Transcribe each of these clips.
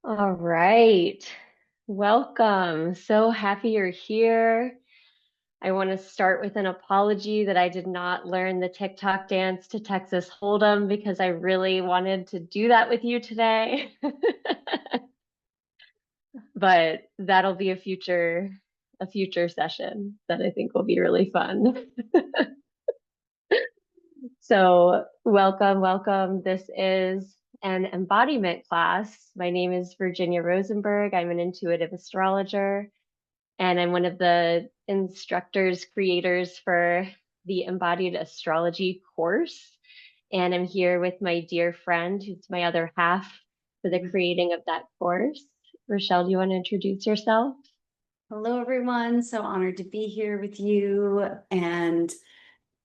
All right. Welcome. So happy you're here. I want to start with an apology that I did not learn the TikTok dance to Texas Hold'em because I really wanted to do that with you today. But that'll be a future session that I think will be really fun. So, welcome, welcome. This is an embodiment class. My name is Virginia Rosenberg. I'm an intuitive astrologer. And I'm one of the instructors, creators for the Embodied Astrology course. And I'm here with my dear friend, who's my other half for the creating of that course. Rochelle, do you want to introduce yourself? Hello, everyone. So honored to be here with you. And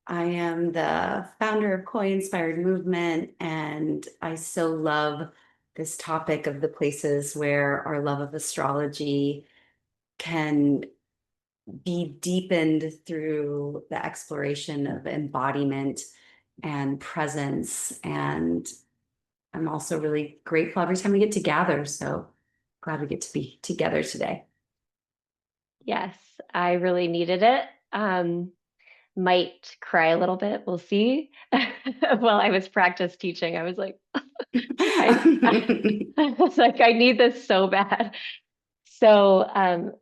I am the founder of Qoya Inspired Movement. And I so love this topic of the places where our love of astrology can be deepened through the exploration of embodiment and presence. And I'm also really grateful every time we get to gather. So glad we get to be together today. Yes, I really needed it. Might cry a little bit. We'll see. While I was practice teaching, I was like, I was like, I need this so bad. So,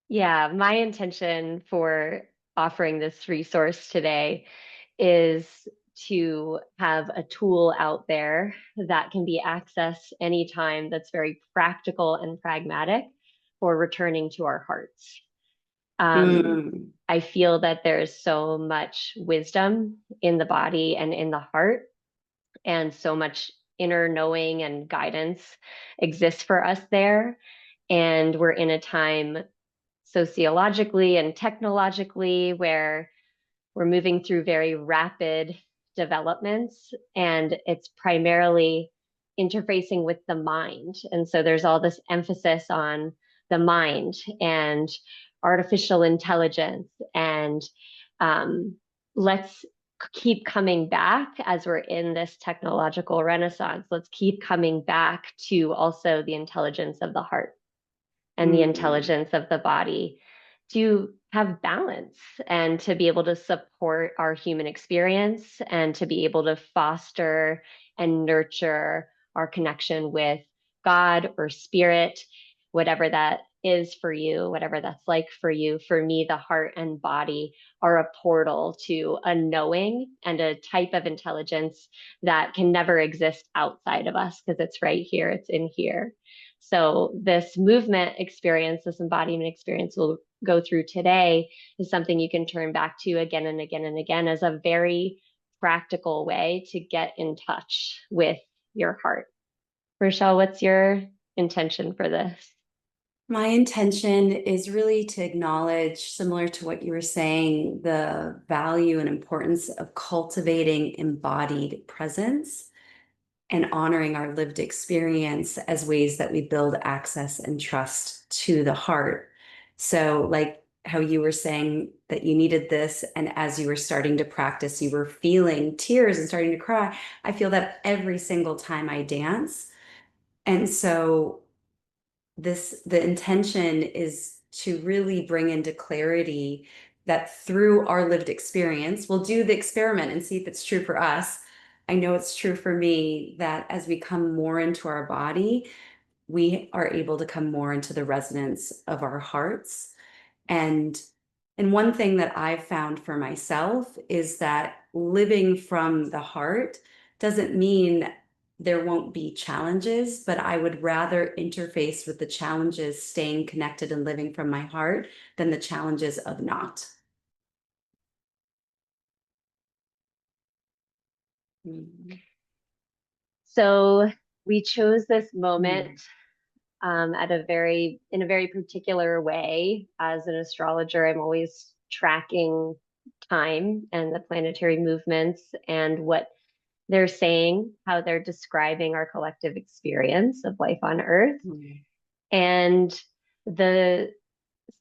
yeah, my intention for offering this resource today is to have a tool out there that can be accessed anytime that's very practical and pragmatic for returning to our hearts. Mm. I feel that there's so much wisdom in the body and in the heart, and so much inner knowing and guidance exists for us there. And we're in a time sociologically and technologically where we're moving through very rapid developments, and it's primarily interfacing with the mind. And so there's all this emphasis on the mind and artificial intelligence. And let's keep coming back as we're in this technological renaissance. Let's keep coming back to also the intelligence of the heart and the Mm. intelligence of the body to have balance and to be able to support our human experience and to be able to foster and nurture our connection with God or spirit, whatever that is for you, whatever that's like for you. For me, the heart and body are a portal to a knowing and a type of intelligence that can never exist outside of us because it's right here, it's in here. So, this movement experience, this embodiment experience we'll go through today is something you can turn back to again and again and again as a very practical way to get in touch with your heart. Rochelle, what's your intention for this? My intention is really to acknowledge, similar to what you were saying, the value and importance of cultivating embodied presence and honoring our lived experience as ways that we build access and trust to the heart. So, like how you were saying that you needed this, and as you were starting to practice, you were feeling tears and starting to cry. I feel that every single time I dance. And so, the intention is to really bring into clarity that through our lived experience, we'll do the experiment and see if it's true for us. I know it's true for me that as we come more into our body, we are able to come more into the resonance of our hearts. And one thing that I've found for myself is that living from the heart doesn't mean there won't be challenges, but I would rather interface with the challenges staying connected and living from my heart than the challenges of not. Mm. So, we chose this moment Mm. in a very particular way. As an astrologer, I'm always tracking time and the planetary movements and what they're saying, how they're describing our collective experience of life on Earth. Mm. And the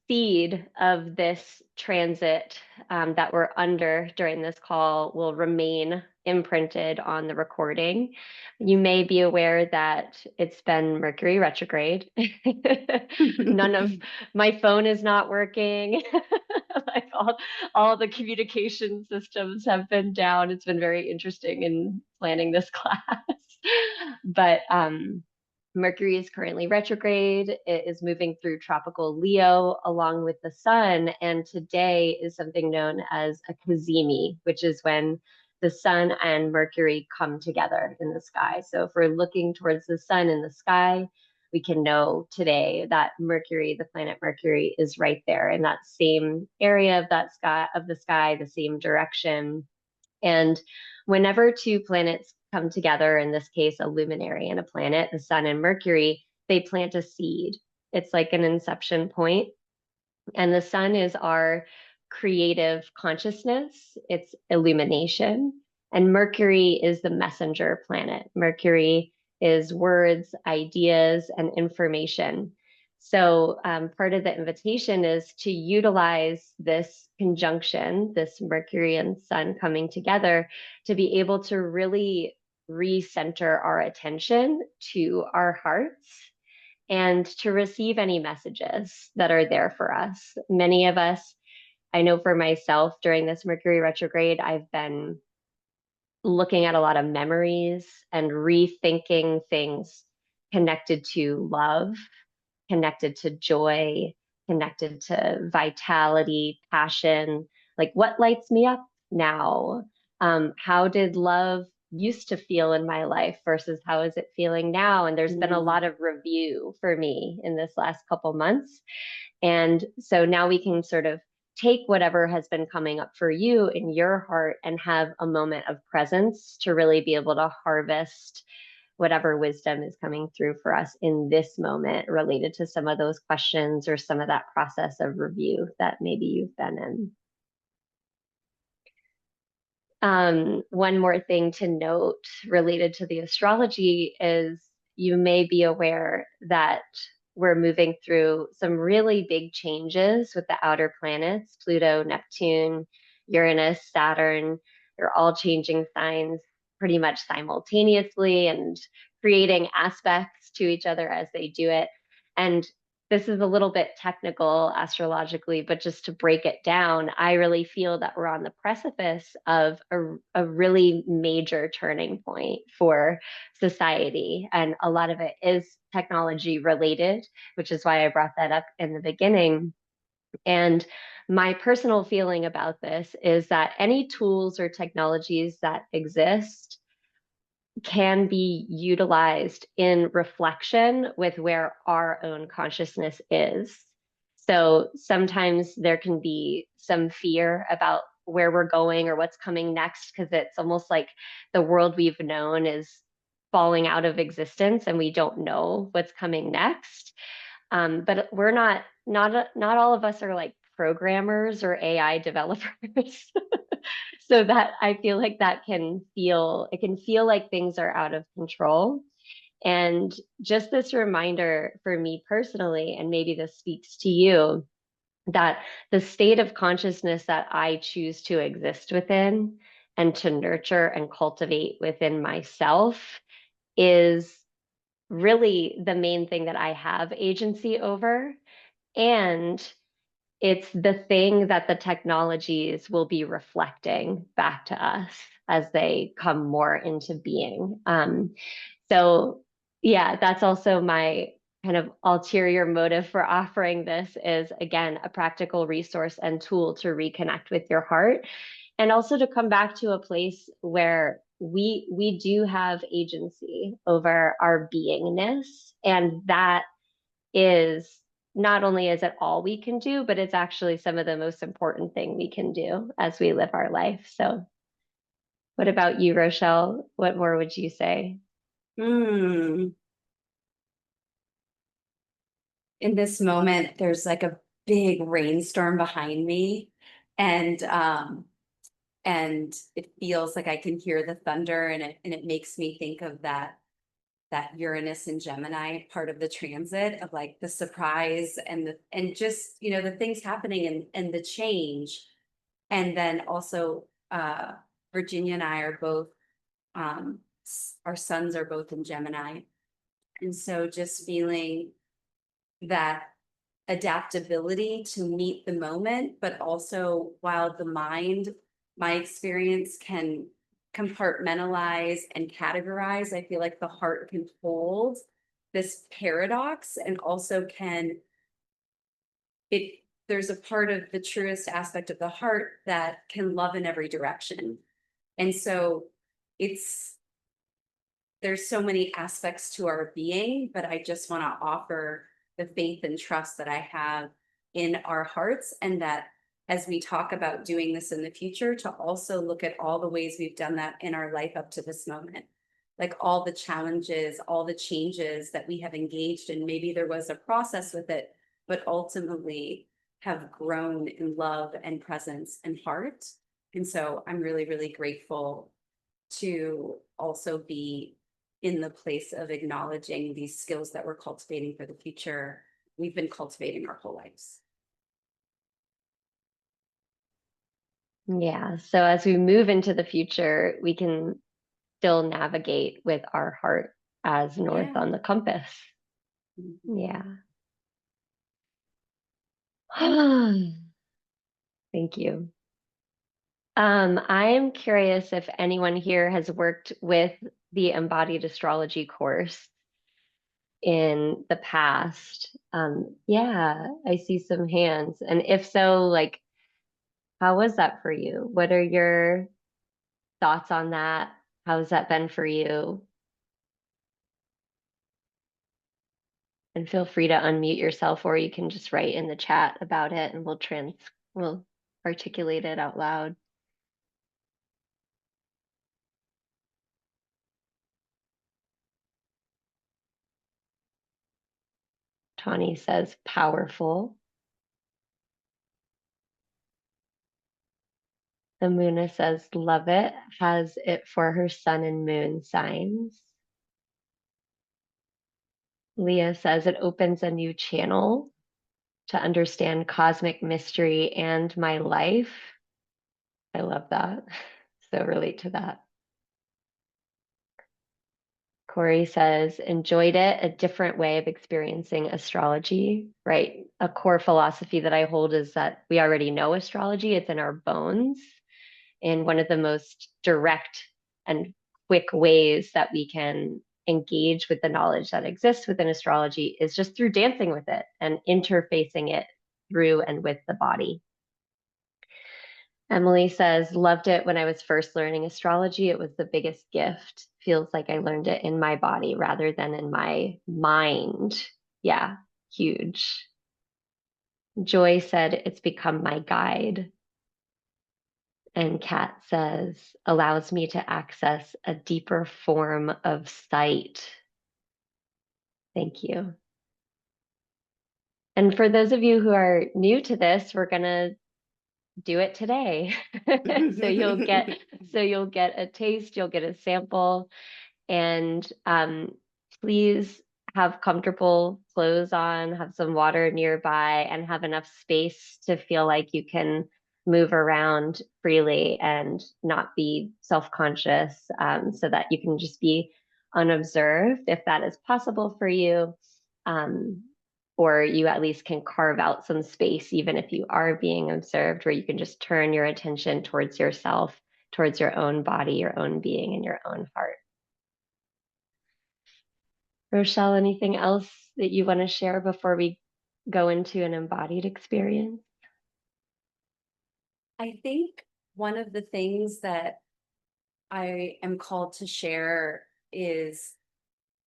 seed of this transit that we're under during this call will remain imprinted on the recording. You may be aware that it's been Mercury retrograde. None of my phone is not working. Like all the communication systems have been down. It's been very interesting in planning this class. But Mercury is currently retrograde. It is moving through tropical Leo along with the sun. And today is something known as a cazimi, which is when the sun and Mercury come together in the sky. So if we're looking towards the sun in the sky, we can know today that Mercury, the planet Mercury, is right there in that same area of that sky of the sky, the same direction. And whenever two planets come together, in this case, a luminary and a planet, the sun and Mercury, they plant a seed. It's like an inception point. And the sun is our creative consciousness, it's illumination. And Mercury is the messenger planet. Mercury is words, ideas, and information. So, part of the invitation is to utilize this conjunction, this Mercury and Sun coming together, to be able to really recenter our attention to our hearts and to receive any messages that are there for us. Many of us, I know for myself, during this Mercury retrograde, I've been looking at a lot of memories and rethinking things connected to love, connected to joy, connected to vitality, passion. Like, what lights me up now? How did love used to feel in my life versus how is it feeling now? And there's been a Mm. lot of review for me in this last couple months. And so now we can sort of take whatever has been coming up for you in your heart and have a moment of presence to really be able to harvest whatever wisdom is coming through for us in this moment related to some of those questions or some of that process of review that maybe you've been in. One more thing to note related to the astrology is you may be aware that we're moving through some really big changes with the outer planets, Pluto, Neptune, Uranus, Saturn. They're all changing signs pretty much simultaneously and creating aspects to each other as they do it. And this is a little bit technical astrologically, but just to break it down, I really feel that we're on the precipice of a really major turning point for society. And a lot of it is technology related, which is why I brought that up in the beginning. And my personal feeling about this is that any tools or technologies that exist can be utilized in reflection with where our own consciousness is. So sometimes there can be some fear about where we're going or what's coming next because it's almost like the world we've known is falling out of existence and we don't know what's coming next. But we're not all of us are like programmers or AI developers. So that I feel like that it can feel like things are out of control. And just this reminder for me personally, and maybe this speaks to you, that the state of consciousness that I choose to exist within and to nurture and cultivate within myself is really the main thing that I have agency over. And it's the thing that the technologies will be reflecting back to us as they come more into being. So, yeah, that's also my kind of ulterior motive for offering this is again a practical resource and tool to reconnect with your heart and also to come back to a place where we do have agency over our beingness, and that is not only is it all we can do, but it's actually some of the most important thing we can do as we live our life. So, what about you, Rochelle? What more would you say? Mm. In this moment, there's like a big rainstorm behind me, and and it feels like I can hear the thunder, and it makes me think of that that Uranus and Gemini part of the transit of like the surprise and just, you know, the things happening and the change. And then also Virginia and I are both our sons are both in Gemini. And so just feeling that adaptability to meet the moment, but also while the mind, my experience can compartmentalize and categorize, I feel like the heart can hold this paradox and also can it there's a part of the truest aspect of the heart that can love in every direction. And so it's there's so many aspects to our being, but I just want to offer the faith and trust that I have in our hearts, and that as we talk about doing this in the future, to also look at all the ways we've done that in our life up to this moment. Like all the challenges, all the changes that we have engaged in. Maybe there was a process with it, but ultimately have grown in love and presence and heart. And so I'm really, really grateful to also be in the place of acknowledging these skills that we're cultivating for the future. We've been cultivating our whole lives. Yeah. So as we move into the future, we can still navigate with our heart as north Yeah. on the compass. Mhm. Yeah. Thank you. I'm curious if anyone here has worked with the Embodied Astrology course in the past. Yeah, I see some hands. And if so, like, how was that for you? What are your thoughts on that? How's that been for you? And feel free to unmute yourself, or you can just write in the chat about it and we'll articulate it out loud. Tawny says powerful. The Moona says love it, has it for her sun and moon signs. Leah says it opens a new channel to understand cosmic mystery and my life. I love that. So relate to that. Corey says, enjoyed it, a different way of experiencing astrology, right? A core philosophy that I hold is that we already know astrology, it's in our bones. And one of the most direct and quick ways that we can engage with the knowledge that exists within astrology is just through dancing with it and interfacing it through and with the body. Emily says, loved it when I was first learning astrology. It was the biggest gift. Feels like I learned it in my body rather than in my mind. Yeah, huge. Joy said, it's become my guide. And Kat says, allows me to access a deeper form of sight. Thank you. And for those of you who are new to this, we're going to do it today. so you'll get a taste, you'll get a sample, and please have comfortable clothes on, have some water nearby, and have enough space to feel like you can move around freely and not be self-conscious, so that you can just be unobserved if that is possible for you. Or you at least can carve out some space, even if you are being observed, where you can just turn your attention towards yourself, towards your own body, your own being, and your own heart. Rochelle, anything else that you want to share before we go into an embodied experience? I think one of the things that I am called to share is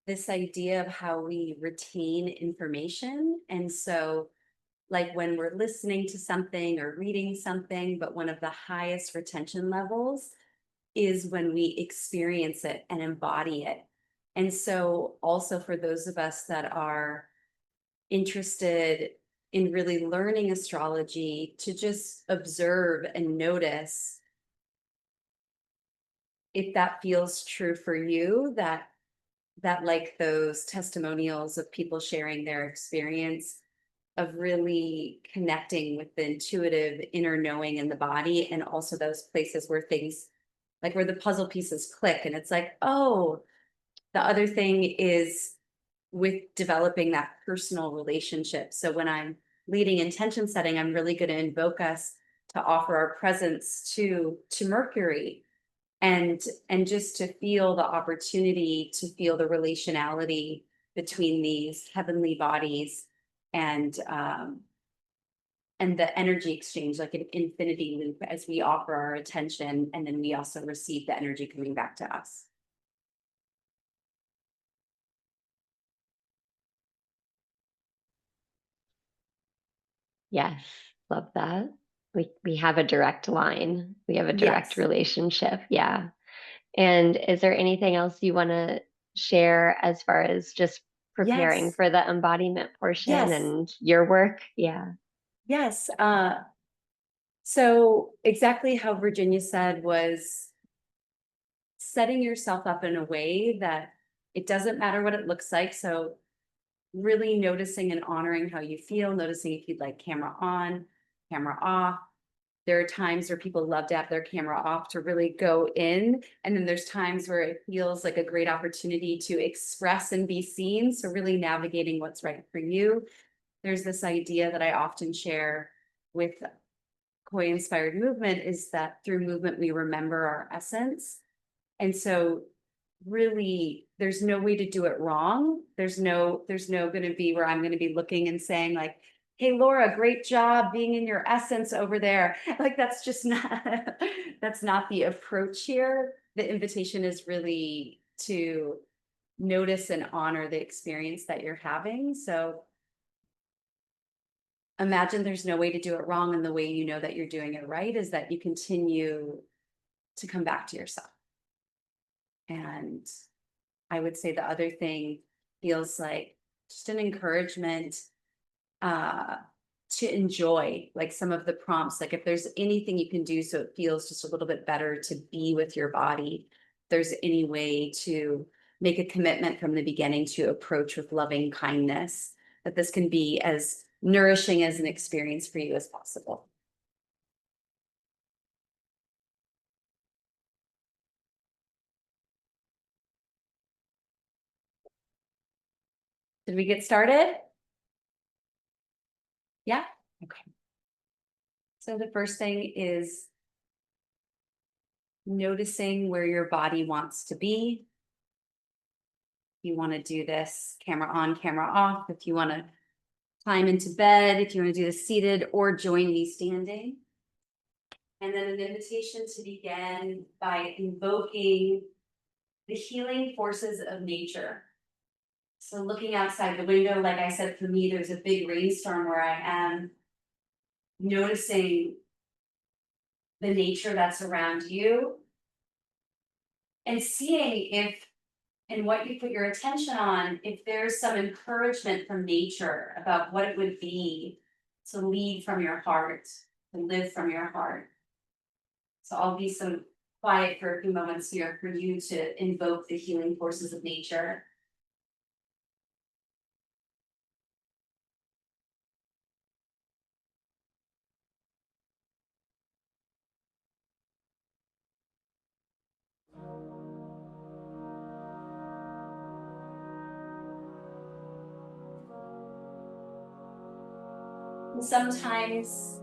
this idea of how we retain information. And so, like when we're listening to something or reading something, but one of the highest retention levels is when we experience it and embody it. And so, also for those of us that are interested in really learning astrology, to just observe and notice if that feels true for you, that that like those testimonials of people sharing their experience of really connecting with the intuitive inner knowing in the body, and also those places where things like where the puzzle pieces click and it's like, oh, the other thing is with developing that personal relationship. So when I'm leading intention setting, I'm really going to invoke us to offer our presence to Mercury, and just to feel the opportunity to feel the relationality between these heavenly bodies, and and the energy exchange, like an infinity loop, as we offer our attention and then we also receive the energy coming back to us. Yes, love that. We have a direct line. We have a direct Yes. relationship. Yeah. And is there anything else you want to share as far as just preparing Yes. for the embodiment portion Yes. and your work? Yeah. Yes. So exactly how Virginia said was setting yourself up in a way that it doesn't matter what it looks like. So really noticing and honoring how you feel, noticing if you'd like camera on, camera off. There are times where people love to have their camera off to really go in. And then there's times where it feels like a great opportunity to express and be seen. So really navigating what's right for you. There's this idea that I often share with Qoya Inspired Movement, is that through movement, we remember our essence. And so really there's no way to do it wrong. There's no going to be where I'm going to be looking and saying like, hey Laura, great job being in your essence over there. Like that's just not that's not the approach here. The invitation is really to notice and honor the experience that you're having. So imagine there's no way to do it wrong, and the way you know that you're doing it right is that you continue to come back to yourself. And I would say the other thing feels like just an encouragement uh, to enjoy like some of the prompts. Like if there's anything you can do so it feels just a little bit better to be with your body, if there's any way to make a commitment from the beginning to approach with loving kindness, that this can be as nourishing as an experience for you as possible. Did we get started? Yeah. Okay. So the first thing is noticing where your body wants to be. You want to do this camera on, camera off. If you want to climb into bed, if you want to do this seated, or join me standing. And then an invitation to begin by invoking the healing forces of nature. So looking outside the window, like I said, for me, there's a big rainstorm where I am, noticing the nature that's around you and seeing if, and what you put your attention on, if there's some encouragement from nature about what it would be to lead from your heart, to live from your heart. So I'll be some quiet for a few moments here for you to invoke the healing forces of nature. And sometimes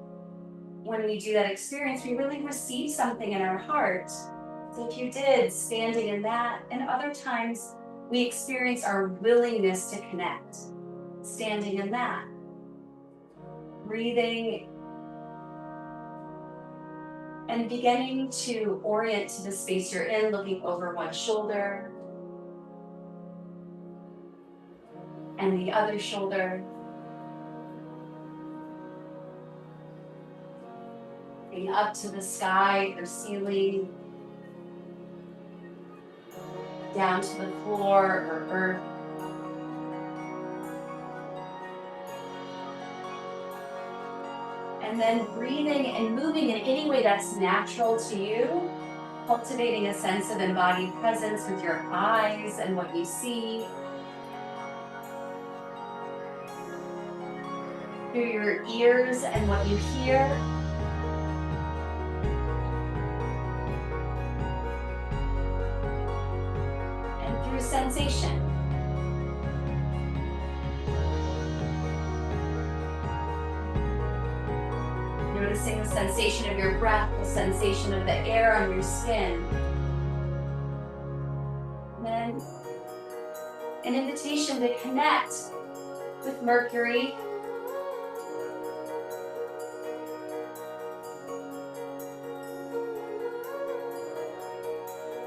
when we do that experience, we really receive something in our heart. So if you did, standing in that, and other times we experience our willingness to connect, standing in that, breathing, and beginning to orient to the space you're in, looking over one shoulder and the other shoulder, looking up to the sky or ceiling, down to the floor or earth. And then breathing and moving in any way that's natural to you, cultivating a sense of embodied presence with your eyes and what you see, through your ears and what you hear, and through sensation. Noticing the sensation of your breath, the sensation of the air on your skin. And then an invitation to connect with Mercury.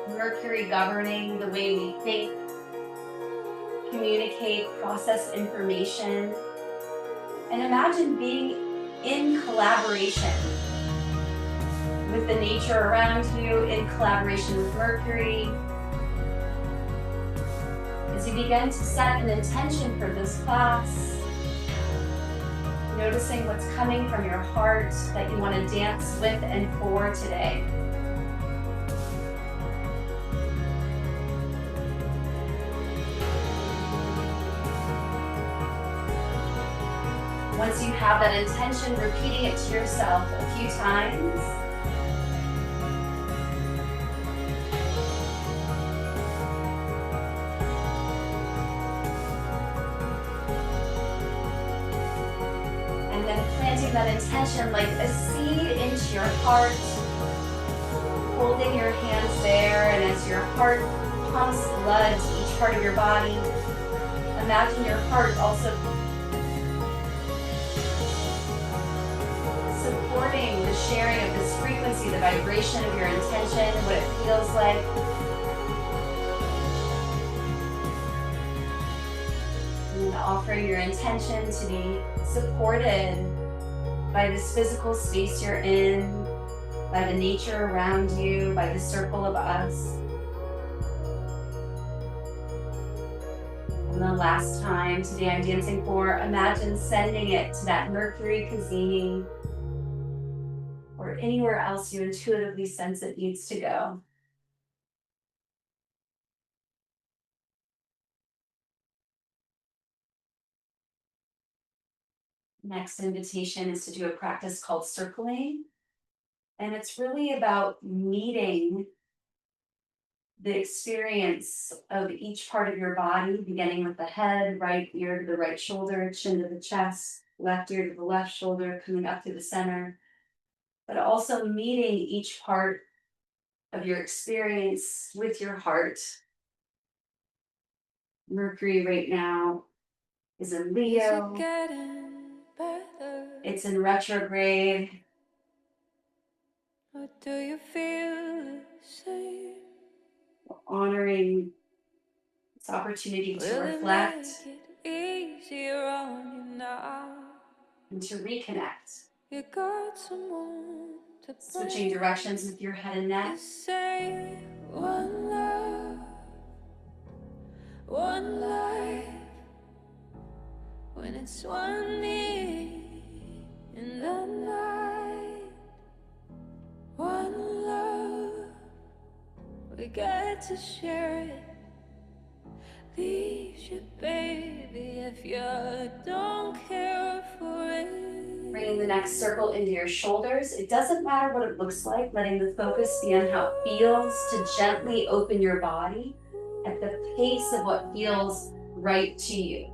Mercury governing the way we think, communicate, process information. And imagine being in collaboration with the nature around you, in collaboration with Mercury. As you begin to set an intention for this class, noticing what's coming from your heart that you want to dance with and for today. Once you have that intention, repeating it to yourself a few times. And then planting that intention like a seed into your heart, holding your hands there, and as your heart pumps blood to each part of your body, imagine your heart also supporting the sharing of this frequency, the vibration of your intention, what it feels like. And offering your intention to be supported by this physical space you're in, by the nature around you, by the circle of us. And the last time today I'm dancing for, imagine sending it to that Mercury Kazini, or anywhere else you intuitively sense it needs to go. Next invitation is to do a practice called circling. And it's really about meeting the experience of each part of your body, beginning with the head, right ear to the right shoulder, chin to the chest, left ear to the left shoulder, coming up to the center. But also meeting each part of your experience with your heart. Mercury right now is in Leo. It's in retrograde. Or do you feel the same? We're honoring this opportunity to reflect and to reconnect. You got someone to Switching directions with your head and neck. Say one love, one life. When it's one me in the night, one love, we get to share it. Leave you, baby, if you don't care for it. Bringing the next circle into your shoulders. It doesn't matter what it looks like, letting the focus be on how it feels to gently open your body at the pace of what feels right to you.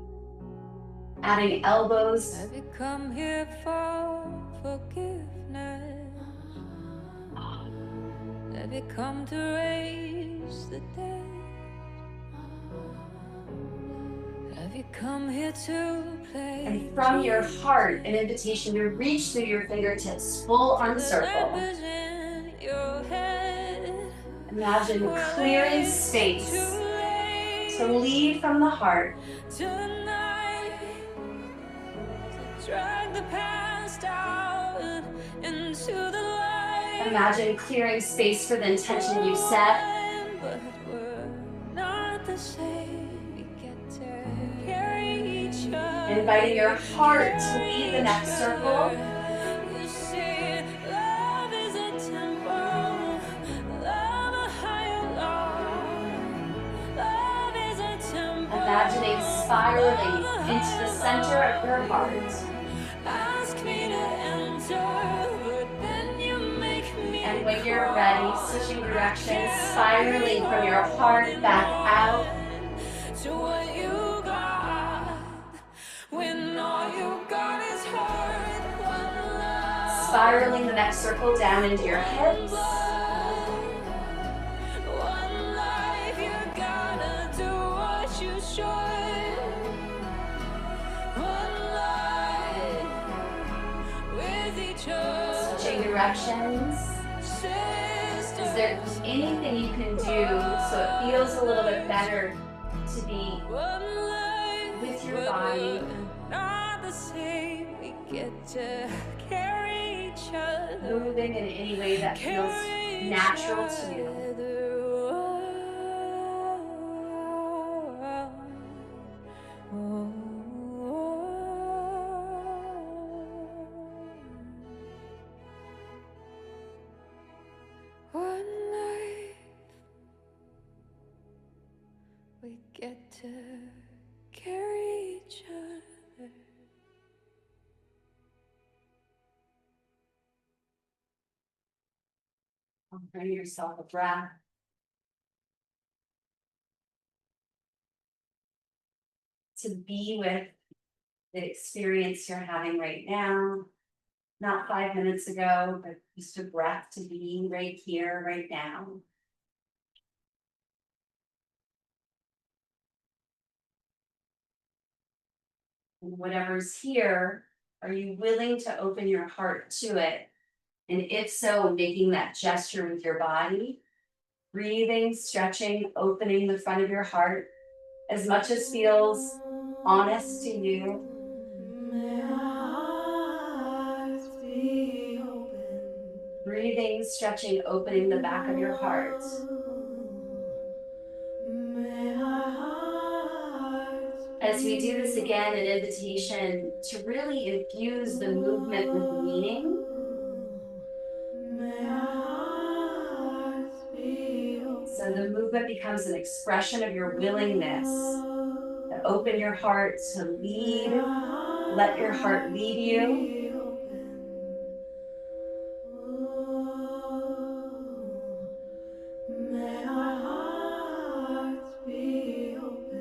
Adding elbows. Have you come here for forgiveness? Have you come to raise the dead? Have you come here to play? And from your heart, an invitation to reach through your fingertips, full arm circle. Imagine clearing space to lead from the heart. Drag the past out into the light. Imagine clearing space for the intention you set. But we're not the same. We get to carry each other. Inviting your heart to lead the next circle. You see, love is a tempo. Love Imagining spiraling into the center of your heart. Ask me to enter, but then you make me And when you're ready, switching directions, spiraling from your heart back out. to what you got, when all you got is hurt. One love, Spiraling the next circle down into your hips. one life, you gotta do what you should. One life with each other. Switching directions. Is there anything you can do so it feels a little bit better to be with your body? Not the same. We get to carry each other. Moving in any way that feels natural to you. One life, we get to carry each other. Bring yourself a breath. To be with the experience you're having right now. Not 5 minutes ago, but just a breath to be right here, right now. And whatever's here, are you willing to open your heart to it? And if so, making that gesture with your body, breathing, stretching, opening the front of your heart as much as feels honest to you. Breathing, stretching, opening the back of your heart. As we do this again, an invitation to really infuse the movement with meaning. So the movement becomes an expression of your willingness to open your heart, to lead, let your heart lead you.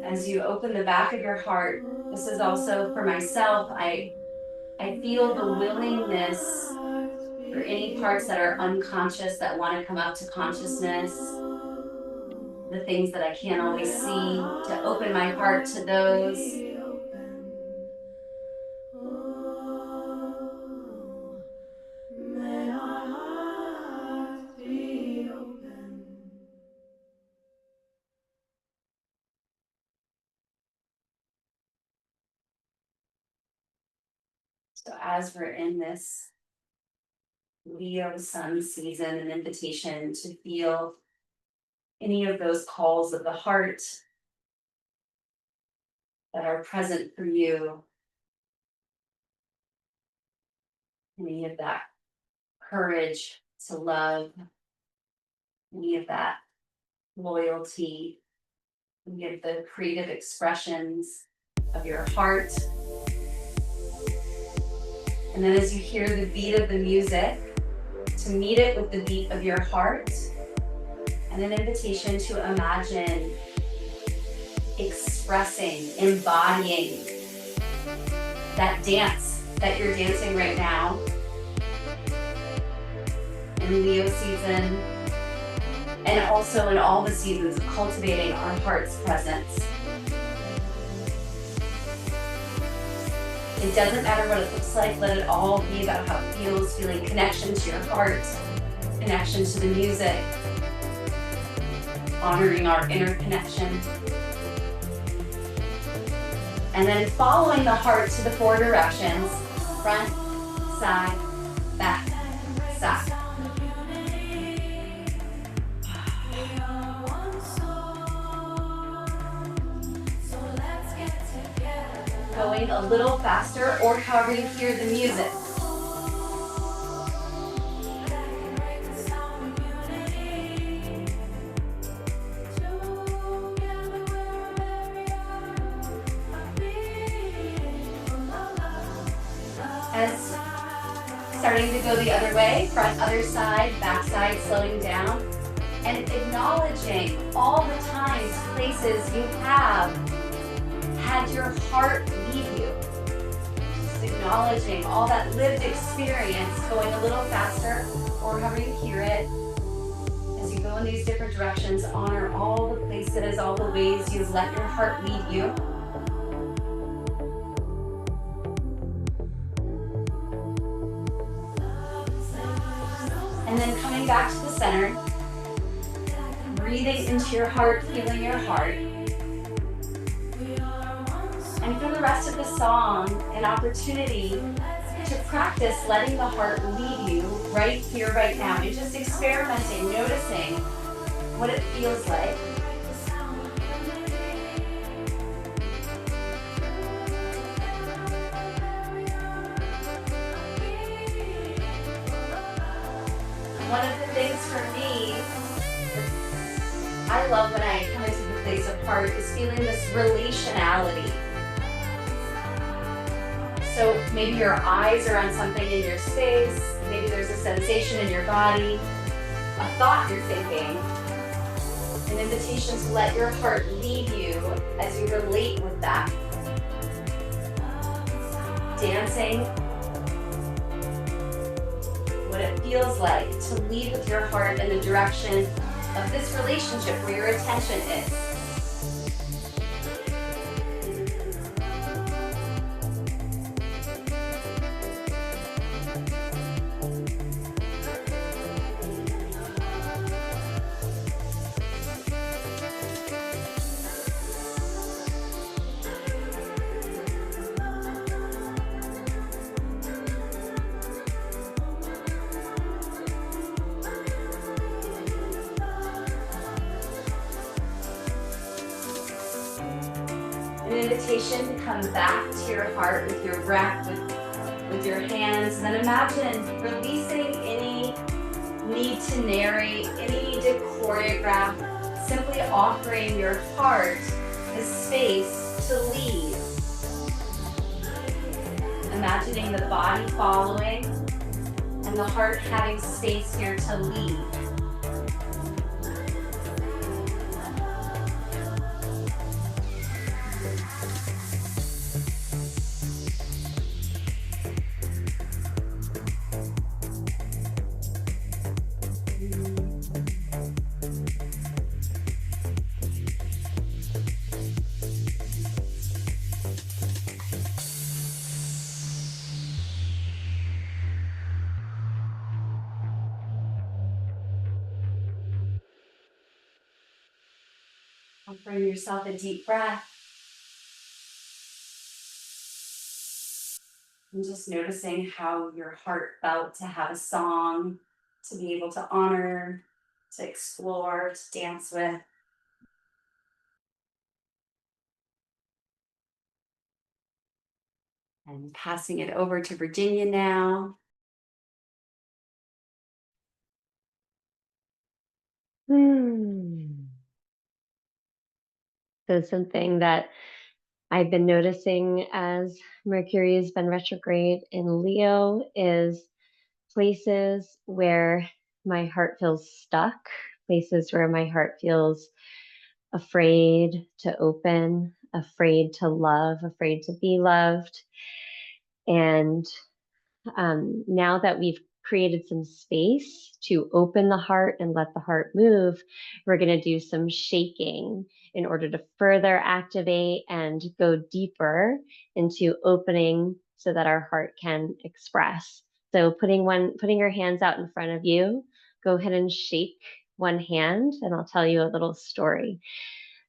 As you open the back of your heart, this is also for myself, I feel the willingness for any parts that are unconscious that want to come up to consciousness, the things that I can't always see, to open my heart to those. So as we're in this Leo sun season, an invitation to feel any of those calls of the heart that are present for you. Any of that courage to love, any of that loyalty, any of the creative expressions of your heart. And then as you hear the beat of the music, to meet it with the beat of your heart, and an invitation to imagine expressing, embodying that dance that you're dancing right now in Leo season, and also in all the seasons of cultivating our heart's presence. It doesn't matter what it looks like, let it all be about how it feels, feeling connection to your heart, connection to the music, honoring our inner connection. And then following the heart to the 4 directions, front, side, back, side. Going a little faster, or however you hear the music. As starting to go the other way, front, other side, back side, slowing down, and acknowledging all the times, places you have had your heart lead you. Just acknowledging all that lived experience, going a little faster, or however you hear it. As you go in these different directions, honor all the places, all the ways you've let your heart lead you. And then coming back to the center, breathing into your heart, feeling your heart. And for the rest of the song, an opportunity to practice letting the heart lead you right here, right now. And just experimenting, noticing what it feels like. One of the things for me, I love when I come into the place of heart, is feeling this relationality. So maybe your eyes are on something in your space, maybe there's a sensation in your body, a thought you're thinking, an invitation to let your heart lead you as you relate with that. Dancing, what it feels like to lead with your heart in the direction of this relationship where your attention is. An invitation to come back to your heart with your breath, with your hands. And then imagine releasing any need to narrate, any need to choreograph, simply offering your heart the space to lead. Imagining the body following and the heart having space here to lead. Offering yourself a deep breath. And just noticing how your heart felt to have a song, to be able to honor, to explore, to dance with. And passing it over to Virginia now. So something that I've been noticing as Mercury has been retrograde in Leo is places where my heart feels stuck, places where my heart feels afraid to open, afraid to love, afraid to be loved. And now that we've created some space to open the heart and let the heart move, we're going to do some shaking in order to further activate and go deeper into opening so that our heart can express. So putting your hands out in front of you, go ahead and shake one hand, and I'll tell you a little story.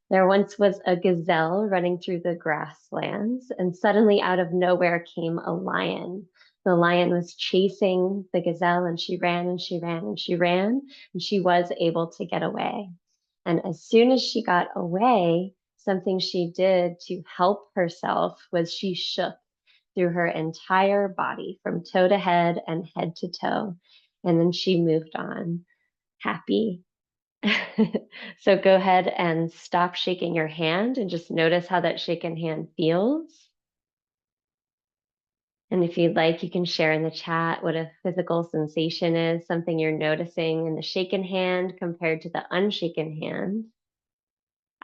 There once was a gazelle running through the grasslands, and suddenly out of nowhere came a lion. The lion was chasing the gazelle, and she ran and she ran and she ran, and she was able to get away. And as soon as she got away, something she did to help herself was she shook through her entire body from toe to head and head to toe. And then she moved on, happy. So go ahead and stop shaking your hand and just notice how that shaken hand feels. And if you'd like, you can share in the chat what a physical sensation is, something you're noticing in the shaken hand compared to the unshaken hand.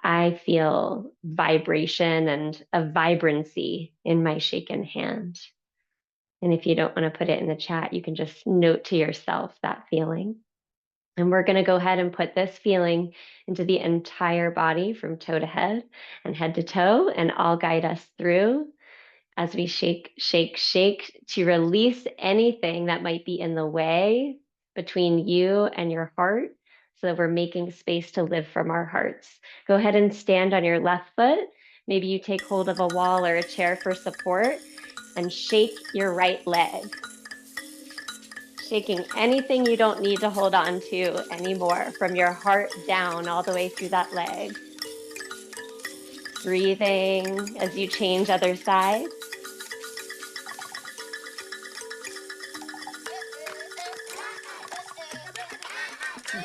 I feel vibration and a vibrancy in my shaken hand. And if you don't want to put it in the chat, you can just note to yourself that feeling. And we're going to go ahead and put this feeling into the entire body from toe to head and head to toe, and I'll guide us through as we shake, shake, shake to release anything that might be in the way between you and your heart so that we're making space to live from our hearts. Go ahead and stand on your left foot. Maybe you take hold of a wall or a chair for support and shake your right leg. Shaking anything you don't need to hold on to anymore from your heart down all the way through that leg. Breathing as you change other sides.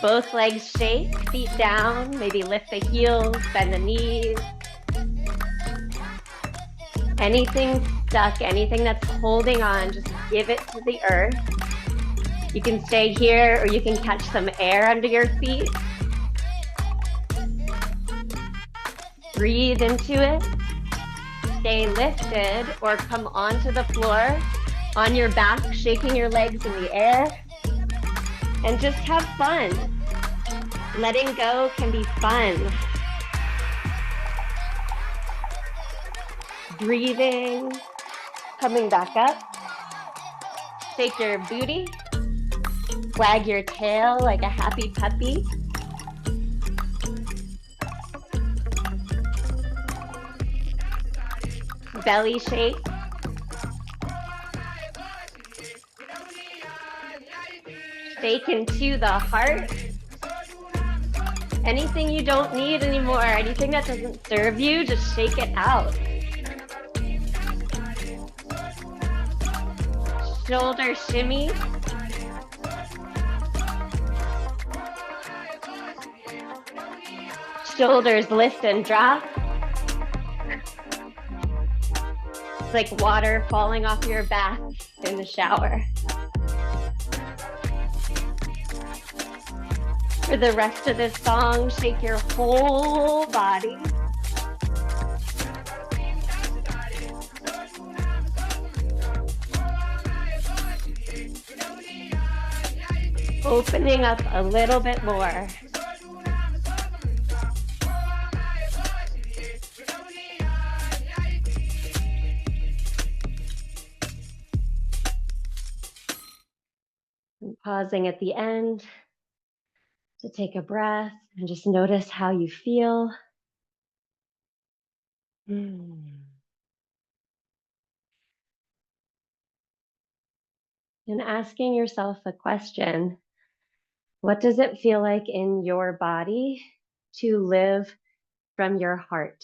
Both legs shake, feet down, maybe lift the heels, bend the knees. Anything stuck, anything that's holding on, just give it to the earth. You can stay here or you can catch some air under your feet. Breathe into it. Stay lifted or come onto the floor on your back, shaking your legs in the air. And just have fun. Letting go can be fun. Breathing, coming back up. Shake your booty. Wag your tail like a happy puppy. Belly shake. Shake into the heart. Anything you don't need anymore, anything that doesn't serve you, just shake it out. Shoulder shimmy. Shoulders lift and drop. It's like water falling off your back in the shower. For the rest of this song, shake your whole body. Opening up a little bit more. And pausing at the end to take a breath and just notice how you feel. And asking yourself a question. What does it feel like in your body to live from your heart?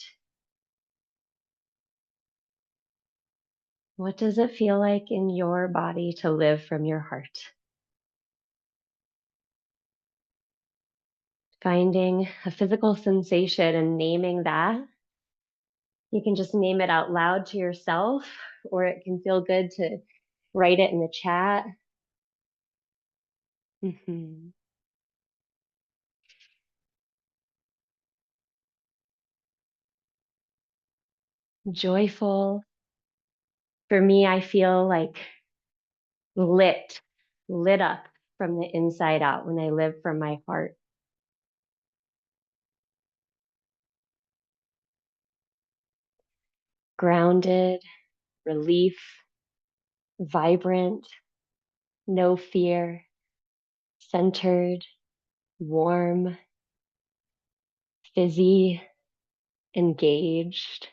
What does it feel like in your body to live from your heart? Finding a physical sensation and naming that. You can just name it out loud to yourself, or it can feel good to write it in the chat. Joyful. For me, I feel like lit up from the inside out when I live from my heart. Grounded, relief, vibrant, no fear, centered, warm, fizzy, engaged,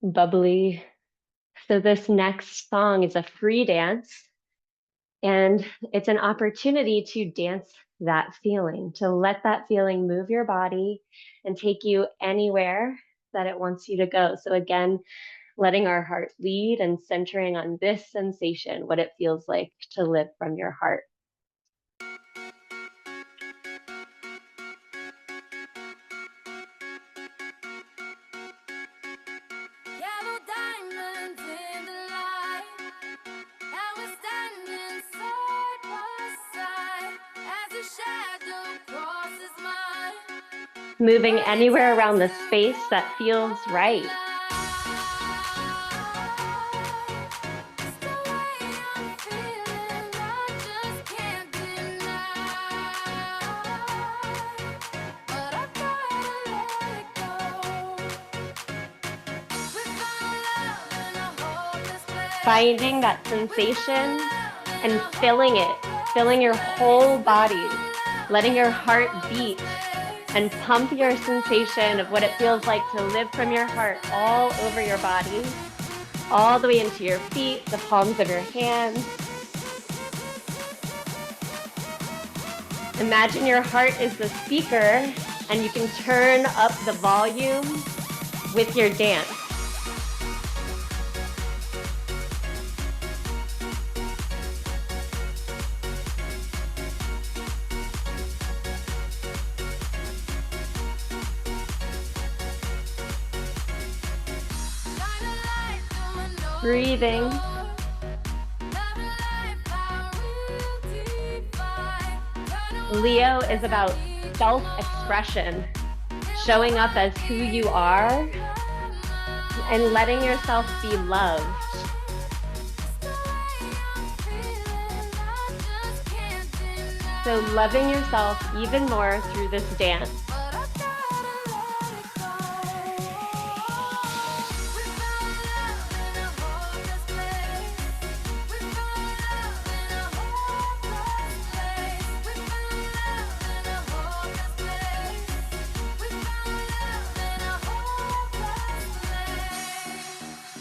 bubbly. So this next song is a free dance, and it's an opportunity to dance that feeling, to let that feeling move your body and take you anywhere that it wants you to go. So again, letting our heart lead and centering on this sensation, what it feels like to live from your heart. Yellow diamonds in the moving anywhere around the space that feels right. Finding that sensation and filling it, filling your whole body, letting your heart beat and pump your sensation of what it feels like to live from your heart all over your body, all the way into your feet, the palms of your hands. Imagine your heart is the speaker and you can turn up the volume with your dance. Breathing. Leo is about self-expression, showing up as who you are and letting yourself be loved. So loving yourself even more through this dance.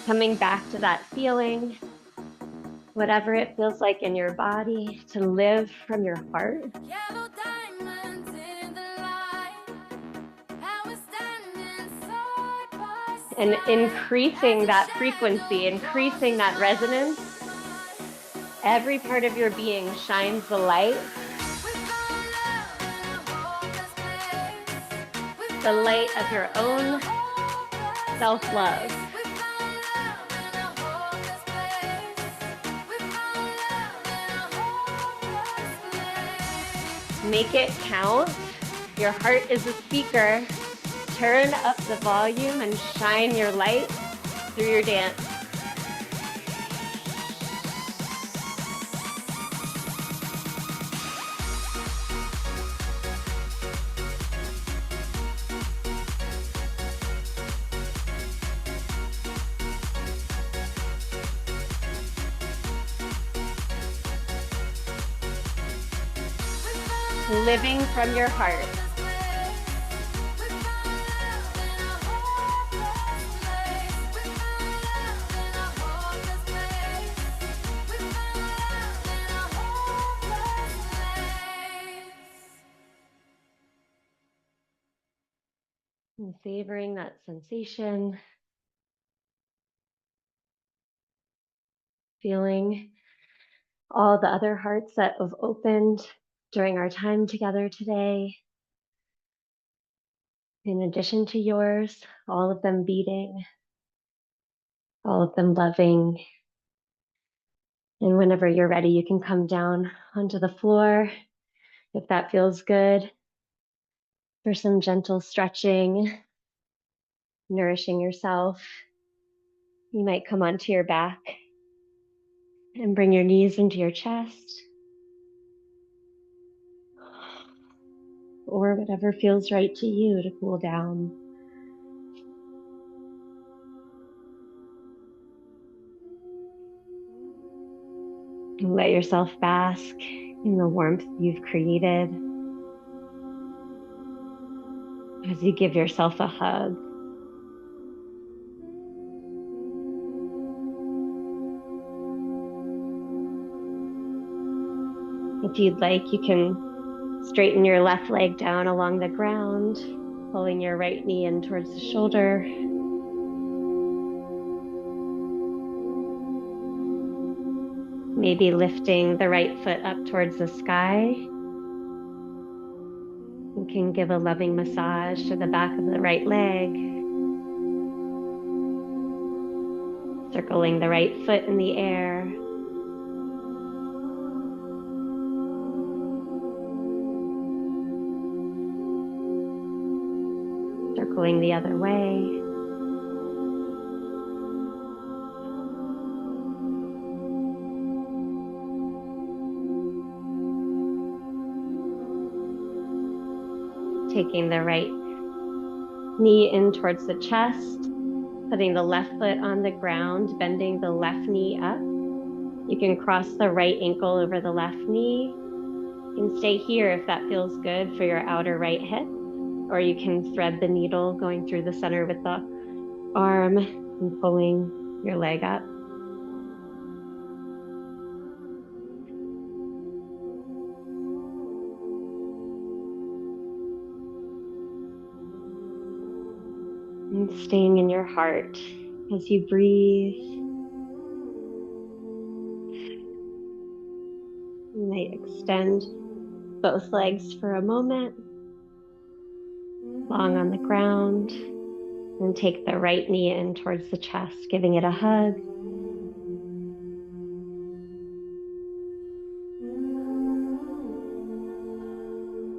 Coming back to that feeling, whatever it feels like in your body, to live from your heart. And increasing that frequency, increasing that resonance. Every part of your being shines the light. The light of your own self-love. Make it count. Your heart is a speaker. Turn up the volume and shine your light through your dance. Living from your heart. And savoring that sensation. Feeling all the other hearts that have opened during our time together today. In addition to yours, all of them beating, all of them loving. And whenever you're ready, you can come down onto the floor if that feels good, for some gentle stretching, nourishing yourself. You might come onto your back and bring your knees into your chest, or whatever feels right to you to cool down. And let yourself bask in the warmth you've created as you give yourself a hug. If you'd like, you can straighten your left leg down along the ground, pulling your right knee in towards the shoulder. Maybe lifting the right foot up towards the sky. You can give a loving massage to the back of the right leg. Circling the right foot in the air. pulling the other way. Taking the right knee in towards the chest, putting the left foot on the ground, bending the left knee up. You can cross the right ankle over the left knee. You can stay here if that feels good for your outer right hip, or you can thread the needle going through the center with the arm and pulling your leg up. And staying in your heart as you breathe. You might extend both legs for a moment, long on the ground, and take the right knee in towards the chest, giving it a hug.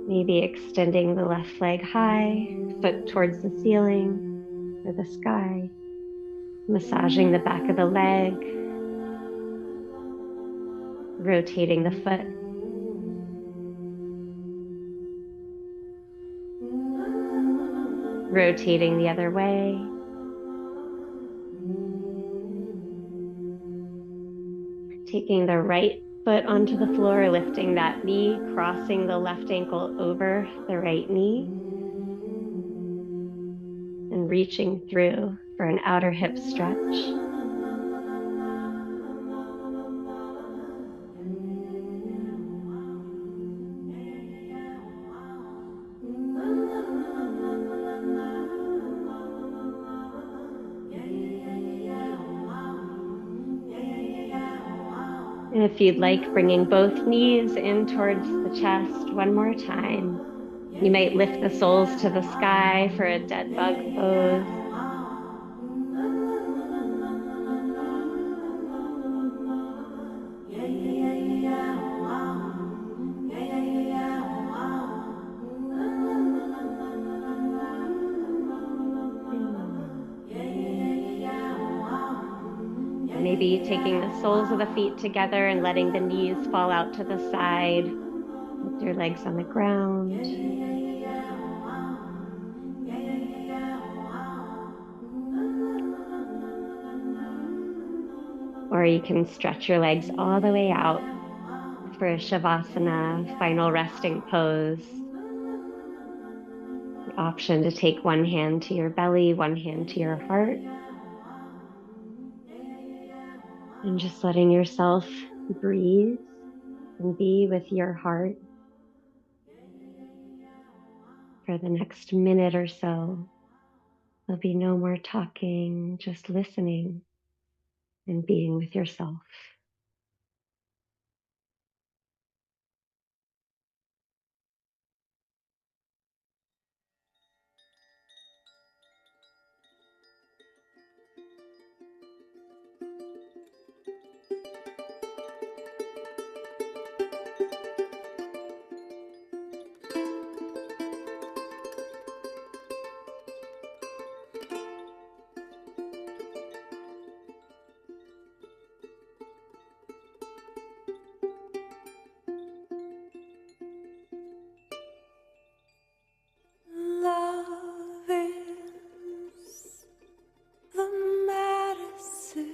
Maybe extending the left leg high, foot towards the ceiling or the sky, massaging the back of the leg, rotating the foot. Rotating the other way. Taking the right foot onto the floor, lifting that knee, crossing the left ankle over the right knee, and reaching through for an outer hip stretch. And if you'd like, bringing both knees in towards the chest one more time. You might lift the soles to the sky for a dead bug pose. Maybe taking the soles of the feet together and letting the knees fall out to the side with your legs on the ground. Or you can stretch your legs all the way out for a Shavasana, final resting pose. The option to take one hand to your belly, one hand to your heart. And just letting yourself breathe and be with your heart for the next minute or so. There'll be no more talking, just listening and being with yourself. Love is the medicine.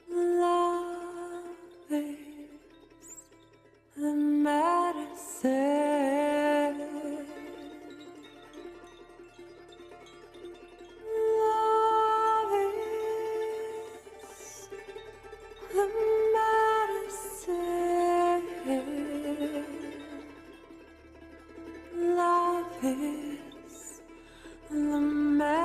Love is the medicine. Love is the medicine. Love is the medicine.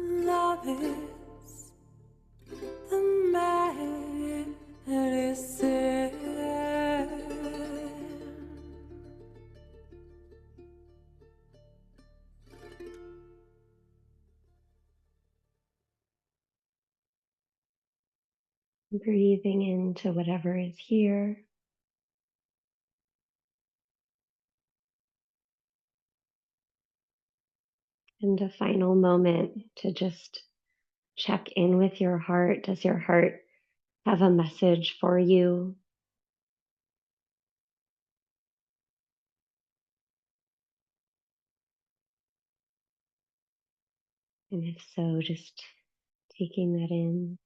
Love is the medicine. Breathing into whatever is here. And a final moment to just check in with your heart. Does your heart have a message for you? And if so, just taking that in.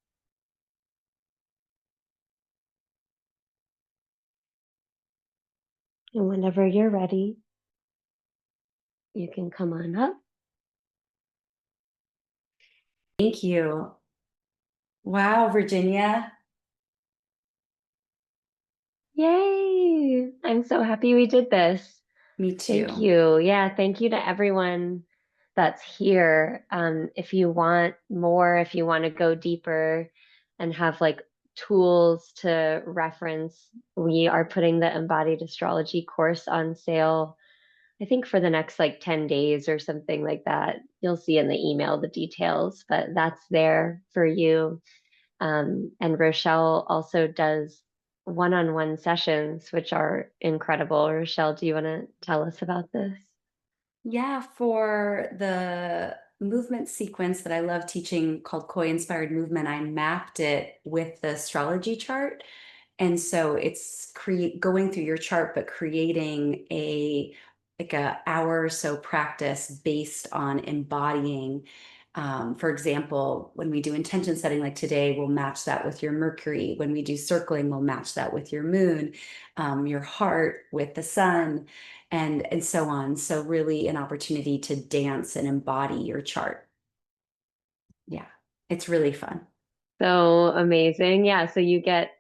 And whenever you're ready, you can come on up. Thank you. Wow, Virginia. Yay! I'm so happy we did this. Me Thank too. you. Yeah, thank you to everyone that's here. If you want more, if you want to go deeper and have like tools to reference, we are putting the Embodied Astrology course on sale, I think for the next like 10 days or something like that. You'll see in the email the details, but that's there for you. And Rochelle also does one-on-one sessions, which are incredible. Rochelle, do you want to tell us about this? Yeah, for the movement sequence that I love teaching called Qoya Inspired Movement, I mapped it with the astrology chart. And so it's create going through your chart, but creating a like a hour or so practice based on embodying. For example, when we do intention setting, like today, we'll match that with your Mercury. When we do circling, we'll match that with your moon, your heart with the sun, and so on. So really an opportunity to dance and embody your chart. Yeah, it's really fun. So amazing. Yeah, so you get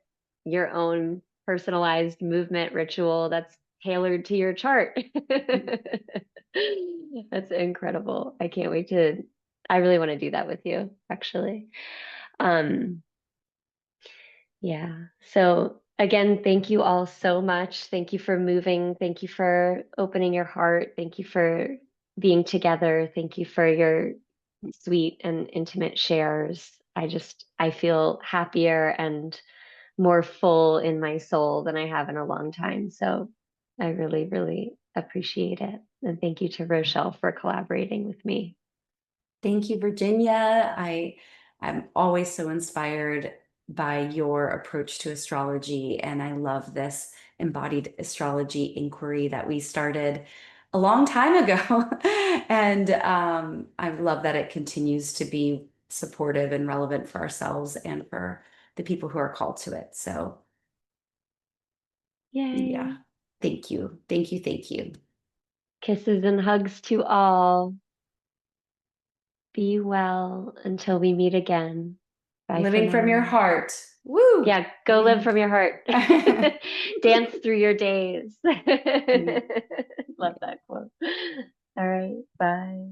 your own personalized movement ritual that's tailored to your chart. That's incredible. I can't wait to, I really want to do that with you, actually. Um, yeah. So again, thank you all so much. Thank you for moving. Thank you for opening your heart. Thank you for being together. Thank you for your sweet and intimate shares. I feel happier and more full in my soul than I have in a long time. So I really, really appreciate it. And thank you to Rochelle for collaborating with me. Thank you, Virginia. I'm always so inspired by your approach to astrology, and I love this embodied astrology inquiry that we started a long time ago. And I love that it continues to be supportive and relevant for ourselves and for the people who are called to it. So, yeah, Yay. thank you. Thank you. Thank you. Kisses and hugs to all. Be well until we meet again. Bye for Living from your now. heart. Woo! Yeah, go live from your heart. Dance through your days. Love that quote. All right, bye.